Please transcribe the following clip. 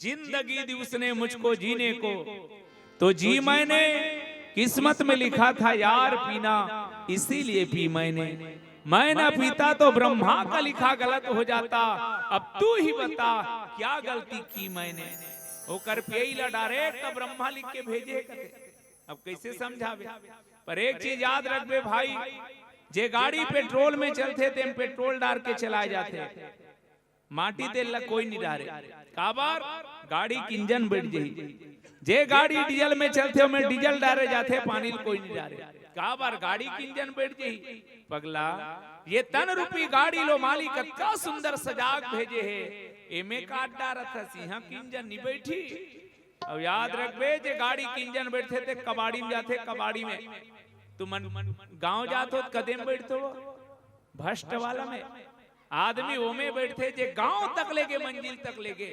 जिंदगी दी उसने मुझको जीने को, तो जी मैंने, किस्मत में लिखा था यार पीना, इसीलिए पी मैंने। मैं ना पीता तो ब्रह्मा का लिखा गलत हो जाता, अब तू ही बता क्या गलती की मैंने। वो कर पियला डायरेक्ट तो ब्रह्मा लिख के भेजे कते, अब कैसे समझावे। पर एक चीज याद रखबे भाई, जे गाड़ी पेट्रोल में चलते थे पेट्रोल डाल के चलाए जाते, माटी तेल ला कोई नहीं डारे, काबार गाड़ी की इंजन बैठ जाई। जे गाड़ी डीजल में चलते में डीजल डाले जाते, पानी कोई नहीं डारे, काबार गाड़ी की इंजन बैठ जाई। पगला ये तन रूपी गाड़ी लो मालिक का सुंदर सजाग भेजे है, एमे काट डारा था सिंहा की इंजन नहीं बैठी। अब याद रखबे जे गाड़ी की इंजन बैठते थे कबाड़ी में जाते, कबाड़ी में तुम गांव जाते कदम बैठते हो भ्रष्ट वाला में, आदमी ओमे बैठते जे गांव तक लेके मंजिल तक लेके